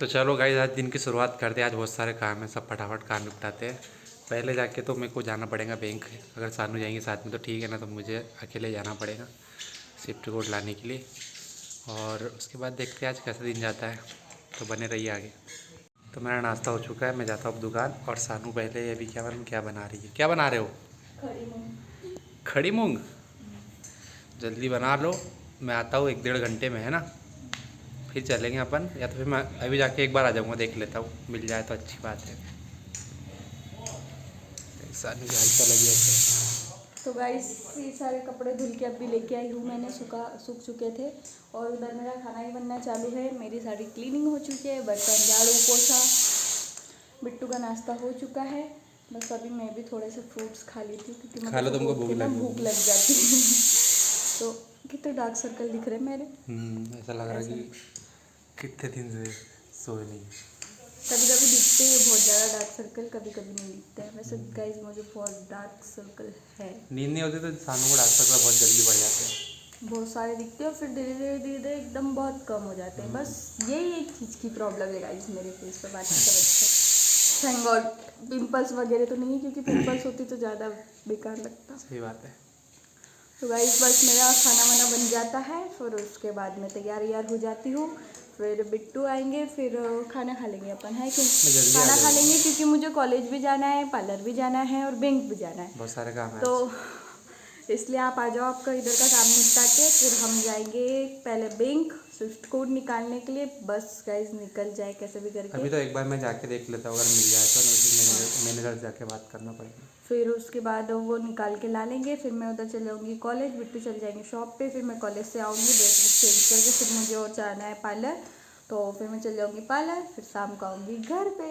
तो चलो गाइस आज दिन की शुरुआत करते हैं। आज बहुत सारे काम हैं, सब फटाफट काम निपटाते हैं। पहले जाके तो मेरे को जाना पड़ेगा बैंक। अगर सानू जाएंगे साथ में तो ठीक है, ना तो मुझे अकेले जाना पड़ेगा शिफ्ट कोड लाने के लिए। और उसके बाद देखते हैं आज कैसा दिन जाता है, तो बने रहिए आगे। तो मेरा नाश्ता हो चुका है, मैं जाता हूँ दुकान। और सानू पहले अभी क्या बना रही है? क्या बना रहे हो? खड़ी मूंग। खड़ी मूँग। जल्दी बना लो, मैं आता हूँ 1-1.5 घंटे में, है ना? फिर चलेंगे अपन, या तो फिर मैं अभी जाके एक बार आ जाऊँगा, देख लेता हूँ, मिल जाए तो अच्छी बात है। सानू की हल्का लगी है। तो गाइस ये सारे कपड़े धुल के अभी लेके आई हूँ मैंने, सूख चुके थे। और उधर मेरा खाना ही बनना चालू है। मेरी सारी क्लीनिंग हो चुकी है, बर्तन झाड़ू पोछा, बिट्टू का नाश्ता हो चुका है। बस अभी मैं भी थोड़े से फ्रूट्स खा ली थी क्योंकि खा लो, मुझे तुमको भूख लग जाती है। तो कितने डार्क सर्कल दिख रहे हैं मेरे। ऐसा लग रहा है कि कितने दिन से सोए नहीं। कभी कभी दिखते हैं बहुत ज़्यादा डार्क सर्कल, कभी कभी नहीं दिखते हैं। वैसे गाइस मुझे बहुत डार्क सर्कल है। नींद नहीं होती तो इंसानों को डार्क सर्कल बहुत जल्दी बढ़ जाते हैं। बहुत सारे दिखते हैं और फिर धीरे धीरे एकदम बहुत कम हो जाते हैं। बस यही एक चीज़ की प्रॉब्लम है गाइस मेरे फेस पर, बाकी सब अच्छा। थैंक गॉड पिंपल्स वगैरह तो नहीं, क्योंकि पिंपल्स होती तो ज़्यादा बेकार लगता। सही बात है। तो गाइस बस मेरा खाना वाना बन जाता है, फिर उसके बाद मैं तैयार हो जाती हूँ। फिर बिट्टू आएंगे, फिर खाना खा लेंगे अपन, है कि खाना खा लेंगे, क्योंकि मुझे कॉलेज भी जाना है, पार्लर भी जाना है और बैंक भी जाना है। बहुत सारे काम है तो इसलिए आप आ जाओ, आपका इधर का काम निपटा के फिर हम जाएंगे पहले बैंक स्विफ्ट कोड निकालने के लिए। बस गाइस निकल जाए कैसे भी करके। अभी तो एक बार मैं जाके देख लेता हूँ, अगर मिल जाए तो, नहीं फिर मैनेजर जाके बात करना पड़ेगा। फिर उसके बाद वो निकाल के ला लेंगे। फिर मैं उधर चले जाऊँगी कॉलेज, बिट्टू चल जाएंगे शॉप पे। फिर मैं कॉलेज से आऊँगी ड्रेस चेंज करके, फिर मुझे और जाना है पार्लर, तो फिर मैं चल जाऊँगी पार्लर, फिर शाम को आऊँगी घर पे।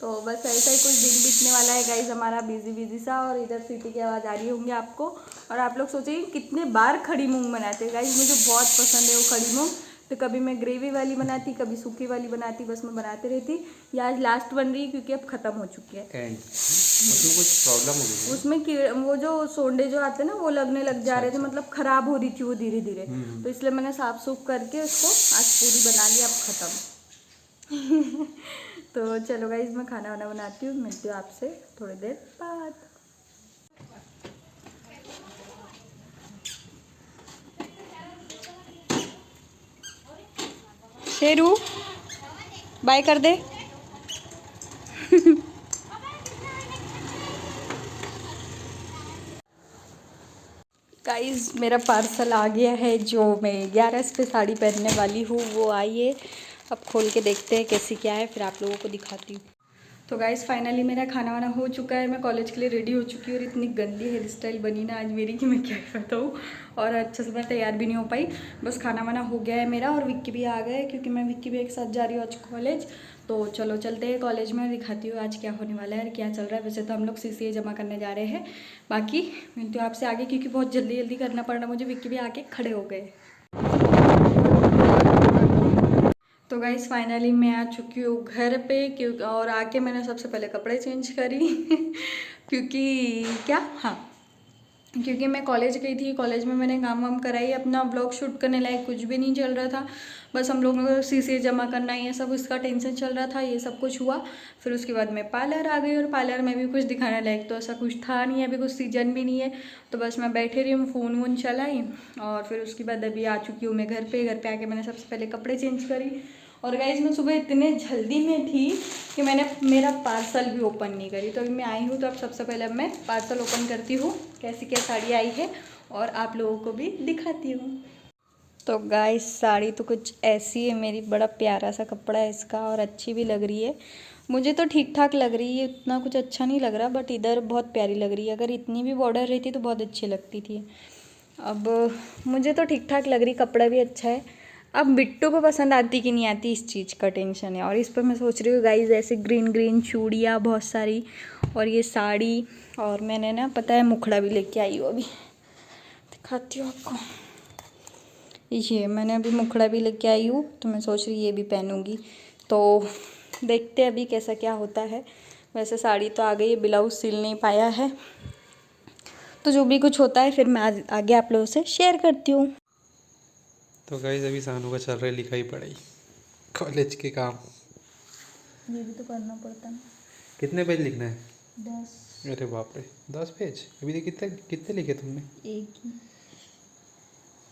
तो बस ऐसा ही कुछ दिन बीतने वाला है गाइज हमारा, बिजी सा। और इधर सीटी की आवाज़ आ रही होंगी आपको। और आप लोग सोचेंगे कितने बार खड़ी मूँग बनाते हैं गाइज, मुझे बहुत पसंद है वो खड़ी मूँग। तो कभी मैं ग्रेवी वाली बनाती, कभी सूखी वाली बनाती, बस मैं बनाते रहती। ये आज लास्ट बन रही है क्योंकि अब ख़त्म हो चुकी है। उसमें कुछ प्रॉब्लम हो गई? उसमें वो जो सोंडे जो आते हैं ना, वो लगने लग जा रहे थे, मतलब ख़राब हो रही थी वो धीरे धीरे। तो इसलिए मैंने साफ सूफ करके उसको आज पूरी बना ली, अब ख़त्म। तो चलो गाइज मैं खाना वाना बनाती हूँ, मिलती हूँ आपसे थोड़ी देर बाद। शेरू बाय कर दे। गाइस मेरा पार्सल आ गया है, जो मैं 11 पे साड़ी पहनने वाली हूँ वो आई है। अब खोल के देखते हैं कैसी क्या है, फिर आप लोगों को दिखाती हूँ। तो गाइस फाइनली मेरा खाना वाना हो चुका है, मैं कॉलेज के लिए रेडी हो चुकी हूँ। और इतनी गंदी हेयर स्टाइल बनी ना आज मेरी कि मैं क्या बताऊँ, और अच्छे से मैं तैयार भी नहीं हो पाई। बस खाना वाना हो गया है मेरा, और विक्की भी आ गए क्योंकि मैं विक्की भी एक साथ जा रही हूँ आज कॉलेज। तो चलो चलते हैं कॉलेज में, दिखाती हूँ आज क्या होने वाला है और क्या चल रहा है। वैसे तो हम लोग CCA जमा करने जा रहे हैं, बाकी मिलती हूँ आपसे आगे, क्योंकि बहुत जल्दी करना पड़ रहा मुझे। विक्की भी आके खड़े हो गए। तो गाइस फाइनली मैं आ चुकी हूँ घर पे, क्योंकि और आके मैंने सबसे पहले कपड़े चेंज करी। क्योंकि क्या, हाँ, क्योंकि मैं कॉलेज गई थी, कॉलेज में मैंने काम वाम कराई, अपना ब्लॉग शूट करने लायक कुछ भी नहीं चल रहा था। बस हम लोगों को CCA जमा करना है, ये सब इसका टेंशन चल रहा था, ये सब कुछ हुआ। फिर उसके बाद मैं पार्लर आ गई, और पार्लर में भी कुछ दिखाने लायक तो ऐसा कुछ था नहीं, अभी कुछ सीजन भी नहीं है। तो बस मैं बैठे रही हूँ, फ़ोन वोन चलाई, और फिर उसके बाद अभी आ चुकी हूँ मैं घर पे आके मैंने सबसे पहले कपड़े चेंज करी। और गाइस मैं सुबह इतने जल्दी में थी कि मैंने मेरा पार्सल भी ओपन नहीं करी। तो अभी मैं आई हूँ, तो अब सबसे पहले अब मैं पार्सल ओपन करती हूँ, कैसी क्या साड़ी आई है, और आप लोगों को भी दिखाती हूँ। तो गाइस साड़ी तो कुछ ऐसी है मेरी, बड़ा प्यारा सा कपड़ा है इसका, और अच्छी भी लग रही है मुझे। तो ठीक ठाक लग रही है, इतना कुछ अच्छा नहीं लग रहा, बट इधर बहुत प्यारी लग रही है। अगर इतनी भी बॉर्डर रहती तो बहुत अच्छी लगती थी। अब मुझे तो ठीक ठाक लग रही, कपड़ा भी अच्छा है। अब बिट्टू को पसंद आती कि नहीं आती, इस चीज़ का टेंशन है। और इस पर मैं सोच रही हूँ गाइस, ऐसे ग्रीन चूड़ियाँ बहुत सारी, और ये साड़ी, और मैंने ना पता है मुखड़ा भी लेके आई हूँ, अभी दिखाती हूँ आपको। ये मैंने अभी मुखड़ा भी लेके आई हूँ, तो मैं सोच रही ये भी पहनूँगी। तो देखते हैं अभी कैसा क्या होता है। वैसे साड़ी तो आ गई है, ब्लाउज सिल नहीं पाया है, तो जो भी कुछ होता है फिर मैं आगे आप लोगों से शेयर करती हूँ। तो गाइस अभी सानू का चल रहा है लिखाई पढ़ाई। कॉलेज के काम ये भी तो करना पड़ता है। कितने पेज लिखना है? 10। अरे बाप रे, 10 पेज? अभी तक कितने कितने लिखे तुमने? एक ही।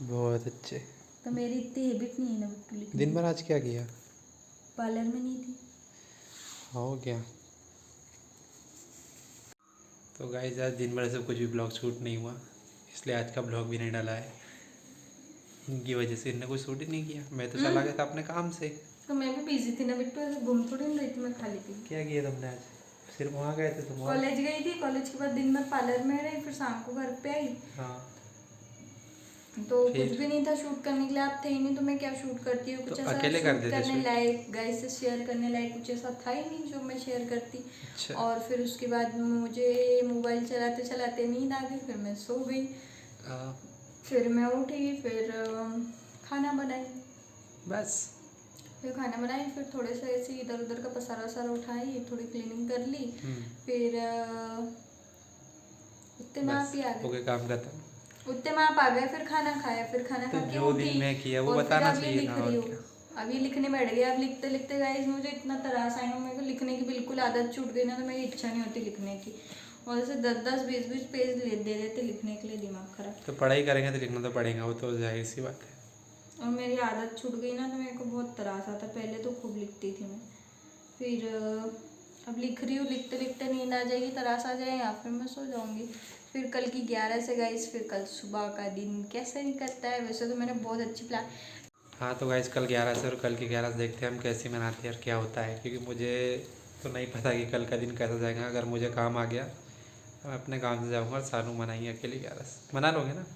बहुत अच्छे। तो मेरी इतनी हैबिट नहीं है ना बिट्टू लिखने दिन की। भर आज क्या किया? पार्लर में नहीं थी। हो गया। तो गाइस आज दिन भर से कुछ भी ब्लॉग शूट नहीं हुआ, इसलिए आज का ब्लॉग भी नहीं डाला है। इनकी वजह से इनने कुछ शूट ही नहीं किया। मैं तो चला गया था अपने काम से। तो मैं भी बिजी थी ना बिट्टू, ऐसे घूम थोड़ी नहीं रही थी मैं खाली थी। क्या किया तुमने आज? सिर्फ वहाँ गए थे तुम? कॉलेज गई थी, कॉलेज के बाद दिन भर पार्लर में रही, फिर शाम को घर पे आई। हाँ। तो फिर? कुछ भी नहीं था शूट करने के लिए, आप थे ही नहीं तो मैं क्या शूट करती हूँ। कुछ तो ऐसा अकेले कर शूट देते करने शूट? लायक, गाइस से शेयर करने लायक कुछ ऐसा था ही नहीं जो मैं शेयर करती। अच्छा। और फिर उसके बाद मुझे मोबाइल चलाते चलाते नींद आ गई, फिर मैं सो गई। फिर मैं उठी, फिर खाना बनाई। बस? फिर खाना बनाई, फिर थोड़े से ऐसे इधर उधर का पसारा वसारा उठाई, थोड़ी क्लीनिंग कर ली। फिर उतने में आप ही आ हो गए। गया काम खत्म? उतने में आप आ गए, फिर खाना खाया, फिर खाना तो खा के जो उठी दिन मैं किया वो और बताना फिर अभी चाहिए लिख था, रही और हूँ। क्या। अभी लिखने बैठ गई। अब लिखते लिखते गाइस मुझे इतना तरास आएगा, मेरे को लिखने की बिल्कुल आदत छूट गई ना, तो मेरी इच्छा नहीं होती लिखने की। और ऐसे 10-10 20-20 पेज दे देते लिखने के लिए, दिमाग खराब। तो पढ़ाई करेंगे तो लिखना तो पड़ेगा, वो तो जाहिर सी बात है। और मेरी आदत छूट गई ना, तो मेरे को बहुत तरास आता। पहले तो खूब लिखती थी मैं। फिर अब लिख रही हूँ, लिखते लिखते नींद आ जाएगी, तरास आ जाएगी, या फिर मैं सो जाऊँगी। फिर कल की 11 से गाइस, फिर कल सुबह का दिन कैसे निकलता है। वैसे तो मैंने बहुत अच्छी प्लान। हाँ तो गाइस कल 11 से, और कल के 11 से देखते हैं हम कैसे मनाते हैं और क्या होता है, क्योंकि मुझे तो नहीं पता कि कल का दिन कैसा जाएगा। अगर मुझे काम आ गया तो मैं अपने काम से जाऊँगा और सानू मनाएंगे अकेले 11 से। मना लोगे ना?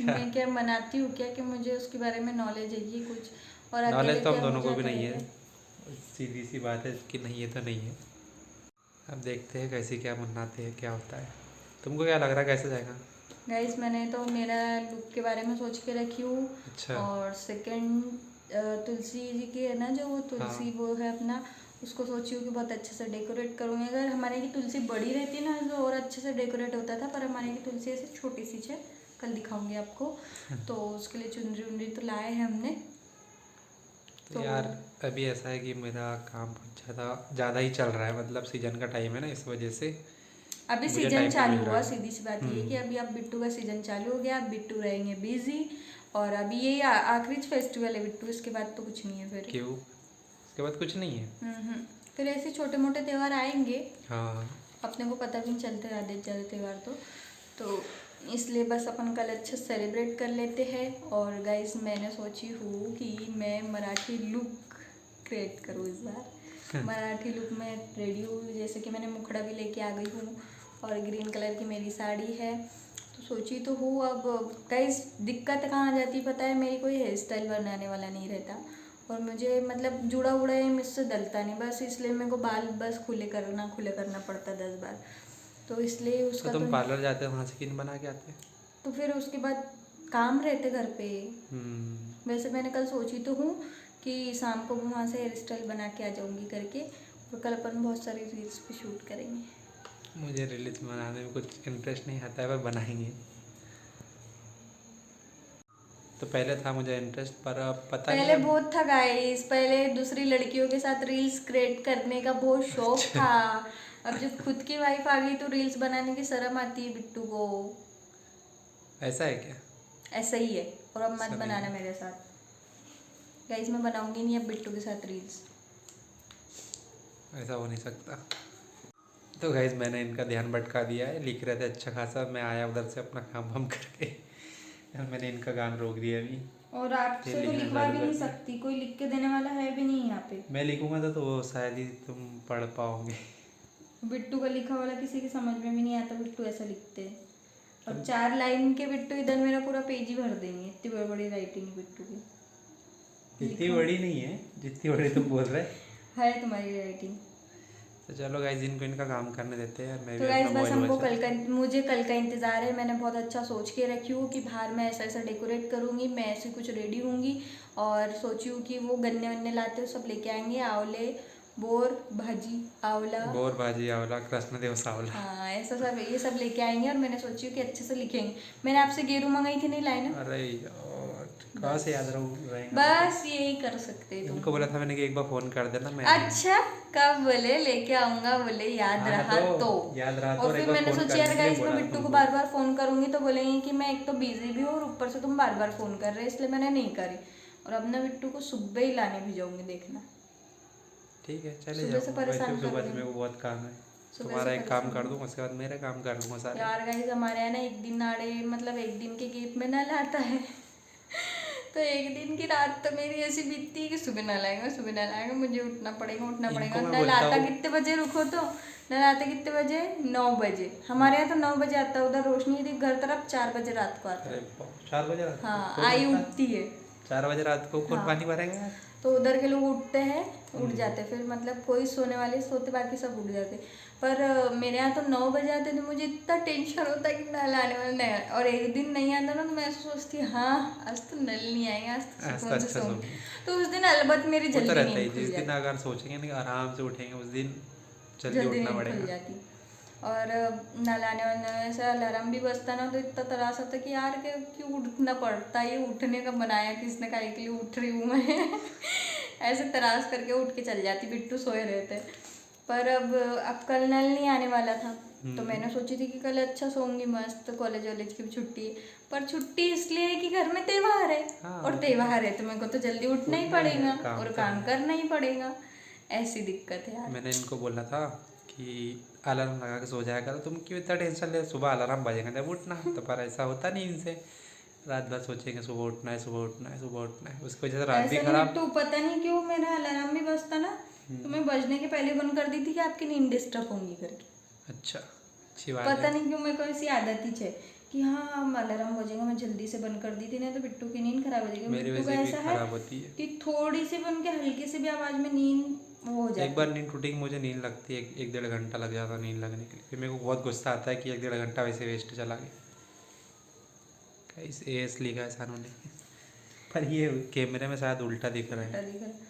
मैं क्या मनाती हूँ क्या, कि मुझे उसके बारे में नॉलेज है ही कुछ। और अकेले नॉलेज तो हम क्या दोनों हो को भी जाता नहीं है, है। सीधी सी बात है कि नहीं है तो नहीं है। अब देखते हैं कैसे क्या मनाते हैं, क्या होता है। तुमको क्या लग रहा है कैसे जाएगा? गाइस मैंने तो मेरा लुक के बारे में सोच के रखी हूँ। अच्छा। और सेकंड तुलसी जी की है ना, जो वो तुलसी हाँ। वो है अपना, उसको सोची हूँ कि बहुत अच्छे से डेकोरेट करूँगी। अगर हमारे की तुलसी बड़ी रहती ना तो और अच्छे से डेकोरेट होता था, पर हमारे की तुलसी ऐसे छोटी सी है। कल दिखाऊंगी आपको। तो उसके लिए चुनरी उनरी तो लाए हैं हमने। तो यार अभी ऐसा है कि मेरा काम ज़्यादा ही चल रहा है, मतलब सीजन का टाइम है ना, इस वजह से अभी मुझे सीजन टाइम नहीं चालू मिल रहा हुआ, है। सीधी सी बात ये है कि अभी अब बिट्टू का सीजन चालू हो गया, अब बिट्टू रहेंगे बिजी। और अभी ये आखिरी फेस्टिवल है बिट्टू, इसके बाद तो कुछ नहीं है फिर। क्यों? उसके बाद कुछ नहीं है? फिर ऐसे छोटे मोटे त्यौहार आएंगे। हाँ। अपने को पता भी नहीं चलते आधे ज़्यादा त्यौहार तो इसलिए बस अपन कल अच्छे सेलिब्रेट कर लेते हैं। और गाइस मैंने सोची हूँ कि मैं मराठी लुक क्रिएट करूँ इस बार। मराठी लुक में रेडी हूँ, जैसे कि मैंने मुखड़ा भी लेके आ गई हूँ और ग्रीन कलर की मेरी साड़ी है। तो सोची तो हूँ। अब गाइस दिक्कत कहाँ आ जाती पता है, मेरी कोई हेयर स्टाइल बनाने वाला नहीं रहता, और मुझे मतलब जुड़ा उड़ा है मुझसे डलता नहीं, बस इसलिए मेरे को बाल बस खुले करना पड़ता 10 बार। तो इसलिए उसका तो तुम पार्लर जाते हो, वहाँ से किन बना के आते हैं? तो फिर उसके बाद काम रहते घर पे। वैसे मैंने कल सोची तो हूँ कि शाम को वहाँ से हेयर स्टाइल बना के आ जाऊँगी करके, और कल अपन बहुत सारी रील्स पे शूट करेंगे। मुझे रील्स बनाने में कुछ इंटरेस्ट नहीं आता है, पर बनाएंगे। तो पहले था मुझे इंटरेस्ट, पर अब पता नहीं। पहले बहुत था गाइस, पहले दूसरी लड़कियों के साथ रील्स क्रिएट करने का बहुत शौक था। अब जब खुद की वाइफ आ गई तो रील्स बनाने की शर्म आती है बिट्टू को। ऐसा है क्या? ऐसा ही है। और अब मत सभी बनाना मेरे साथ गाइस, मैं बनाऊंगी नहीं अब बिट्टू के साथ रील्स। ऐसा हो नहीं सकता। तो गाइस मैंने इनका ध्यान भटका दिया है, लिख रहे थे अच्छा खासा, मैं आया उधर से अपना काम वाम करके, और मैंने इनका काम रोक दिया अभी। और आपसे तो लिखवा भी नहीं सकती, कोई लिख के देने वाला है भी नहीं यहाँ पे। मैं लिखूंगा तो शायद ही तुम पढ़ पाओगे। बिट्टू का लिखा वाला किसी की समझ में भी नहीं आता, बिट्टू ऐसा लिखते हैं। और 4 लाइन के बिट्टू इधर मेरा पूरा पेज ही भर देंगे, इतनी बड़ी बड़ी राइटिंग है बिट्टू की। इतनी बड़ी नहीं है जितनी बड़ी तुम बोल रहे है तुम्हारी राइटिंग। तो चलो गाइस इनको इनका काम करने देते हैं, मैं तो भी गाइस अपना बस मोबाइल हमको मुझे कल का इंतज़ार है। मैंने बहुत अच्छा सोच के रखी हूँ कि बाहर मैं ऐसा ऐसा डेकोरेट करूँगी, मैं ऐसे कुछ रेडी होंगी। और सोची हूँ कि वो गन्ने वन्ने लाते हो सब लेके आएंगे, आंवले, बोर भाजी आंवला, कृष्णदेव सावला। हाँ ऐसा सब ये सब लेके आएंगे। और मैंने सोची हूँ कि अच्छे से लिखेंगे। मैंने आपसे गेरू मंगाई थी, नहीं लाई ना? अरे यार कहाँ से याद रहेगा? बस यही कर सकते तुम। उनको बोला था मैंने कि एक बार फोन कर देना मैं। अच्छा कब बोले लेके आऊंगा, बोले याद हाँ, रहा तो याद रहा तो और एक फिर बार मैंने फोन सोचा करने यार के लिए गाइस मैं बोला था बिट्टू को तुमको। बार बार फोन करूंगी तो बोलेंगे कि मैं एक तो बिजी भी हूँ और ऊपर से तुम बार बार फोन कर रहे हैं, इसलिए मैंने नहीं करी। और अब ना बिट्टू को सुबह ही लाने भी जाऊंगी, देखना। ठीक है चले सुबह जाओ, से वैसे परेशान भी सुबह से करोगे। मेरे को बहुत काम है। सुबह तुम्हारा से एक काम परेशान कर दूंगा, उसके बाद मेरे काम कर लूंगा सारे। यार गाइस हमारे यहाँ ना एक दिन आड़े मतलब एक दिन के गैप में नल आता है तो एक दिन की रात तो मेरी ऐसी बीतती है कि सुबह नल आएगा, सुबह नल आएगा, मुझे उठना पड़ेगा इनको मैं नल बोलता आता हूँ। कितने बजे, रुको तो नल आता कितने बजे, 9 बजे। हमारे यहाँ तो 9 बजे आता है, उधर रोशनी दी घर तरफ 4 बजे रात को आता अरे है। 4 बजे रात को हाँ कौन आई उठता है? उठती है। 4 बजे रात को कौन हाँ पानी भरेगा यार? तो उधर के लोग उठते हैं, उठ जाते हैं, फिर मतलब कोई सोने वाले सोते, बाकी सब उठ जाते। पर मेरे यहाँ तो 9 बजे आते तो मुझे इतना टेंशन होता है कि नल आने वाला नहीं है। और एक दिन नहीं आता ना तो मैं ऐसा सोचती हाँ आज तो नल नहीं आएगा, आज तो आज तो सुकून से अच्छा सोऊंगी। सोऊंगी। तो उस दिन अलबत्त मेरी वो तो जल्दी रहता ही, नींद खुल जिस दिन जाती, अगर सोचेंगे नहीं आराम से उठेंगे उस दिन जल्दी जल्दी उठना नींद खुल पड़ेगा। जाती। और नल आने वाले से अलार्म भी बजता ना तो इतना त्रास होता कि यार के क्यों उठना पड़ता है, ये उठने का बनाया किसने, काहे के लिए उठ रही हूँ मैं ऐसे तराश करके उठ के चल जाती, बिट्टू सोए रहते। पर अब कल नल नहीं आने वाला था तो मैंने सोची थी कि कल अच्छा सोऊंगी मस्त, कॉलेज वॉलेज की भी छुट्टी है। पर छुट्टी इसलिए है कि घर में त्योहार है, हाँ, और त्योहार है तो मेरे को तो जल्दी उठना ही उठना ही है, पड़ेगा काम और तो काम है। करना ही पड़ेगा। ऐसी दिक्कत है यार। मैंने इनको बोला था कि अलार्म लगा के सो जाया करो, तुम क्यों इतना टेंशन ले, सुबह अलार्म बजेगा जब उठना। तो पर ऐसा होता नहीं इनसे, रात भर सोचेंगे सुबह उठना है, सुबह उठना है, सुबह उठना है, उसकी वजह से रात भी ऐसा नहीं खराब। बिट्टू, पता नहीं क्यों मेरा अलार्म भी बजता ना तो मैं बजने के पहले बंद कर दी थी कि आपकी नींद डिस्टर्ब होंगी करके। अच्छा अच्छी बात पता है। नहीं क्यों मेरे को ऐसी आदत ही है कि हाँ अलार्म बजेगा मैं जल्दी से बंद कर दी थी, नहीं तो बिट्टू की नींद खराब हो जाएगी। मेरी बिट्टू का वजह भी ऐसा है खराब होती है। कि थोड़ी सी बन के हल्की सी भी आवाज में नींद हो एक जाती बार है। नींद टूटेगी मुझे नींद लगती है, एक डेढ़ घंटा लग जाता है नींद लगने के लिए। फिर मेरे को बहुत गुस्सा आता है कि एक डेढ़ घंटा वैसे वेस्ट चला गया। कैसे एस लिखा है सानू ने पर ये कैमरे में शायद उल्टा दिख रहा है। दिख रहा है।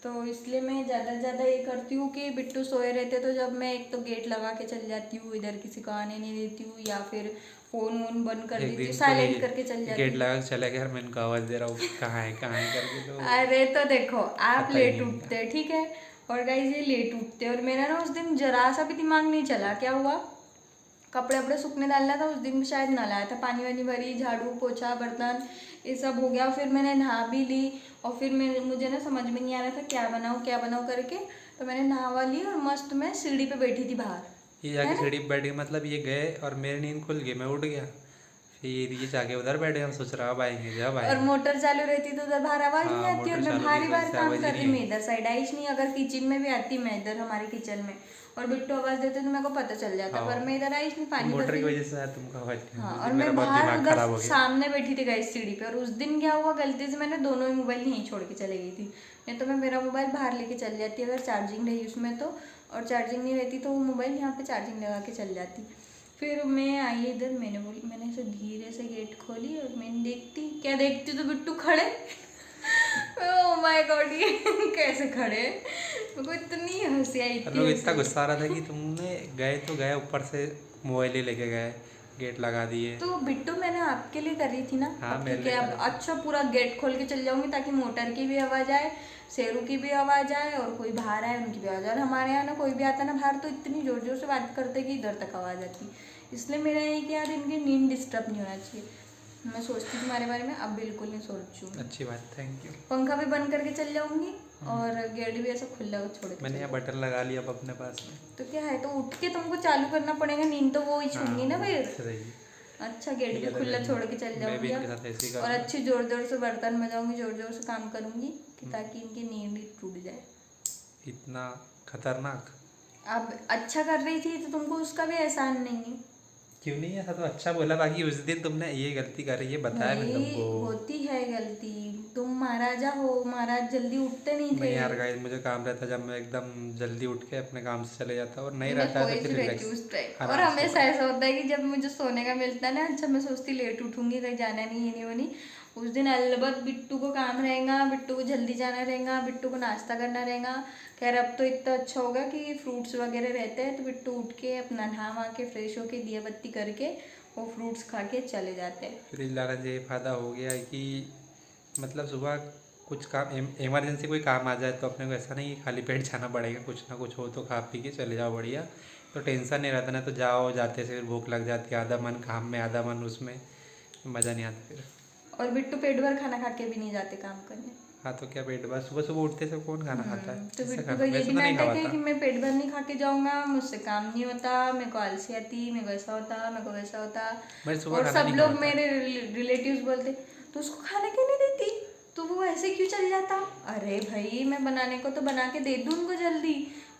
तो इसलिए मैं ज़्यादा से ज़्यादा ये करती हूँ कि बिट्टू सोए रहते तो जब मैं एक तो गेट लगा के चल जाती हूँ, इधर किसी को आने नहीं देती हूँ, या फिर फ़ोन वोन बंद कर एक देती हूँ, दिन तो साइलेंट ये करके चल जाती गेट हूँ। लगा के चला गया, मैं इनको आवाज़ दे रहा हूँ कहाँ है करके, तो अरे तो देखो आप पता ही लेट नहीं उनका। उठते ठीक है, और गाइस ये लेट उठते, और मेरा ना उस दिन जरा सा भी दिमाग नहीं चला। क्या हुआ, कपड़े वपड़े सूखने डालना था, उस दिन भी शायद नल आया था, पानी वानी भरी, झाड़ू पोछा बर्तन ये सब हो गया, फिर मैंने नहा भी ली। और फिर मुझे ना समझ में नहीं आ रहा था क्या बनाऊँ करके, तो मैंने नहावा ली और मस्त मैं सीढ़ी पे बैठी थी बाहर, ये है जाके ना। सीढ़ी पे बैठ गए, मतलब ये गए और मेरी नींद खुल गई, मैं उठ गया। फिर ये जाके उधर बैठ गए, हम सोच रहा अब आएंगे जब और आएंगे। मोटर चालू रहती तो उधर बाहर आवाज नहीं हाँ आती, और मोटर मैं चालू थी बाहर इस ही वजह बाहर से काम आवाज़ ही कर रही, नहीं मैं आई। इधर साइड आई नहीं, अगर किचन में भी आती मैं इधर हमारे किचन में और बिट्टू आवाज देते तो मेरे को पता चल जाता, हाँ पर मैं इधर आई नहीं, पानी भर मोटर की रही। वजह से शायद तुमको आवाज़ नहीं हाँ आई। उस और दिन मेरा मैं बहुत बाहर दिमाग उधर खराब हो गया। सामने बैठी थी गाइस सीढ़ी पे, और उस दिन क्या हुआ गलती से मैंने दोनों ही मोबाइल यहीं छोड़ के चले गई थी, नहीं तो मैं मेरा मोबाइल बाहर लेके चल जाती अगर चार्जिंग रही उसमें तो, और चार्जिंग नहीं रहती तो वो मोबाइल यहाँ पे चार्जिंग लगा के चल जाती। फिर मैं आई इधर, मैंने ऐसे धीरे से गेट खोली और मैंने देखती तो बिट्टू खड़े ओह माय गॉड ये कैसे खड़े, मेरे को इतनी हंसी आई, हम इतनी लोग हंसी इतना आई। गुस्सा आ रहा था कि तुमने गए तो गए, ऊपर से मोबाइल ही लेके गए, गेट लगा दिए। तो बिट्टू मैंने आपके लिए कर रही थी ना, हाँ, अब मेरे ठीक है लिए अब कर रही थी। अच्छा पूरा गेट खोल के चल जाऊंगी ताकि मोटर की भी आवाज़ आए, शेरू की भी आवाज़ आए, और कोई बाहर आए उनकी भी आवाज़ आए। और हमारे यहाँ ना कोई भी आता ना बाहर तो इतनी ज़ोर ज़ोर से बात करते कि इधर तक आवाज़ आती, इसलिए मेरा ये कि यार इनकी नींद डिस्टर्ब नहीं होना चाहिए। मैं सोचती थी तुम्हारे बारे में, अब बिल्कुल नहीं सोचूँ। अच्छी बात, थैंक यू। पंखा भी बंद करके चल जाऊंगी और गेट भी ऐसा खुला छोड़ के मैंने चल यहाँ जाऊंगी। बटन लगा लिया अब अपने पास में। तो क्या है, तो उठ के तुमको चालू करना पड़ेगा, नींद तो वो ही छूंगी ना फिर। सही। अच्छा गेट ठीक भी है, तो खुला मैं छोड़ के चल भी जाऊंगी इनके साथ ऐसे ही और करूँगा। अच्छी जोर जोर से बर्तन बजाऊंगी, जोर जोर से काम करूंगी कि ताकि इनकी नींद ही टूट जाए। इतना खतरनाक अब अच्छा कर रही थी तो तुमको उसका भी एहसान नहीं है क्यों नहीं है? ऐसा तो अच्छा बोला, बाकी उस दिन तुमने ये गलती करी, ये बताया मैंने भाई, तुमको। होती है गलती, तुम महाराजा हो, महाराज जल्दी उठते नहीं नहीं थे। यार गाइस, मुझे काम रहता जब मैं एकदम जल्दी उठ के अपने काम से चले जाता, और नहीं मैं रहता है खोई तो सी फिर रहती रिलैक्स हूँ उस टाइम, और आराम से हमेशा ऐसा होता है कि जब मुझे सोने का मिलता है ना, अच्छा मैं सोचती लेट उठूंगी, कहीं जाना नहीं, ये नहीं वो नहीं, उस दिन अलबत्त बिट्टू को काम रहेगा, बिट्टू को जल्दी जाना रहेगा, बिट्टू को नाश्ता करना रहेगा। खैर अब तो इतना अच्छा होगा कि फ्रूट्स वगैरह रहते हैं तो बिट्टू उठ के अपना नहा वहा के फ्रेश होके दिया बत्ती करके वो फ्रूट्स खा के चले जाते हैं। फ्रिज लाने से ये फ़ायदा हो गया है कि मतलब सुबह कुछ काम इमरजेंसी कोई काम आ जाए तो अपने को ऐसा नहीं कि खाली पेट जाना पड़ेगा, कुछ ना कुछ हो तो खा पी के चले जाओ बढ़िया, तो टेंशन नहीं रहता ना। तो जाओ, जाते से फिर भूख लग जाती है, आधा मन काम में आधा मन उसमें, मज़ा नहीं आता फिर। और बिट्टू पेट भर खाना खा के भी नहीं जाते काम करने। हाँ तो क्या, पेट भर सुबह सुबह उठते से कौन खाना खाता है? तो ऐसा बिट्टू खाना का ये वैसे भी तो नहीं खा नाटक है पाता। कि मैं पेट भर नहीं खा के जाऊंगा, मुझसे काम नहीं होता, मेरे को आलसी आती, मेरे को ऐसा होता, मेरे को वैसा होता। मैं सुबह और खाना सब नहीं खा लोग पाता। मेरे रिलेटिव्स बोलते तो उसको खाना क्यों नहीं देती, तो वो ऐसे क्यों चल जाता। अरे भाई मैं बनाने को तो बना के दे दूँ उनको जल्दी,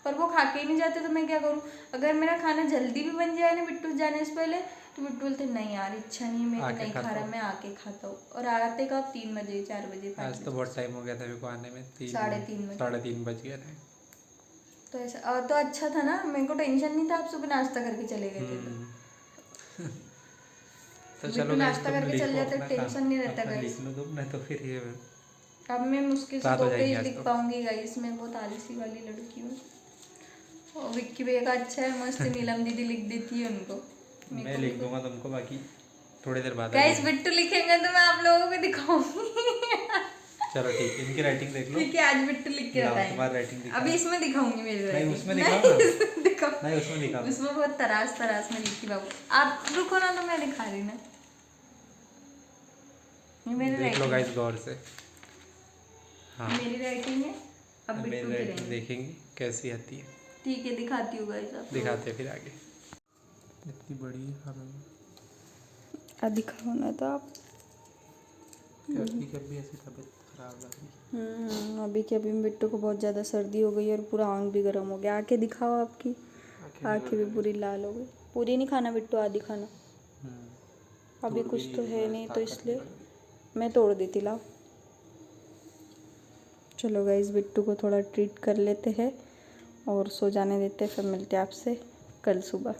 पर वो खा के ही नहीं जाते तो मैं क्या करूँ। अगर मेरा खाना जल्दी भी बन जाए ना बिट्टू जाने से पहले, तो बिट्टू बोलते नहीं यार इच्छा नहीं है मेरी, आके नहीं खा खाता रहा, हूँ। मैं आके खाता हूँ। और आते कब 3 बजे 4 बजे 5 आज तो बजे बहुत टाइम हो गया था मेरे को आने में, 3:30 बजे। 3:30 बज गए थे। तो ऐसा तो अच्छा था ना, मेरे को टेंशन नहीं था, आप सुबह नाश्ता करके चले गए थे हम्म। तो तो चलो बिट्टू गाइस, नाश्ता तुम करके चल लिखो जाते, अपना टेंशन नहीं काम, रहता अपना गाइस। लिख लो तुम, नहीं तो फिर ये अब मैं मुश्किल से रात 2 हो जाएगी पेज आज लिख तो। पाऊंगी गाइस, मैं बहुत आलसी वाली लड़की हूँ। और विक्की भैया का अच्छा है, मस्त नीलम दीदी लिख देती है उनको। मेरे मैं को लिख दूंगा तुमको, बाकी थोड़ी देर बाद गाइस अभी। बिट्टू लिखेंगे तो मैं आप लोगों को दिखाऊंगी। चलो ठीक है, इनकी राइटिंग देख लो। ठीक है, आज बिट्टू लिख के लाओ बताएंगे। तुम्हारी राइटिंग दिखाओ। अभी इसमें दिखाऊंगी मेरी नहीं राइटिंग। उसमें दिखाओ ना। इसमें दिखाओ। नहीं उसमें दिखाओ। उसमें बहुत तरास तरास में लिखी बाबू, आप रुको ना, तो मैं दिखा रही ना, ये मेरी देख लो राइटिंग गाइस है, गौर से। हाँ, मेरी राइटिंग है। अब मेरी बिट्टू की राइटिंग रहेंगी। देखेंगे कैसी आती है। ठीक है, दिखाती हूँ गाइस आप दिखाते हैं फिर आगे। इतनी बड़ी हमें दिखाओ ना तो आप। कभी कभी ऐसी तबीयत खराब लग रही। अभी के अभी बिट्टू को बहुत ज़्यादा सर्दी हो गई और पूरा आंख भी गर्म हो गया। आंखें दिखाओ आपकी, आंखें भी पूरी लाल हो गई। पूरी नहीं खाना बिट्टू, आधी खाना, अभी कुछ तो है नहीं तो इसलिए मैं तोड़ देती। लाओ चलो गाइस, बिट्टू को थोड़ा ट्रीट कर लेते हैं और सो जाने देते हैं, फिर मिलते हैं आपसे कल सुबह।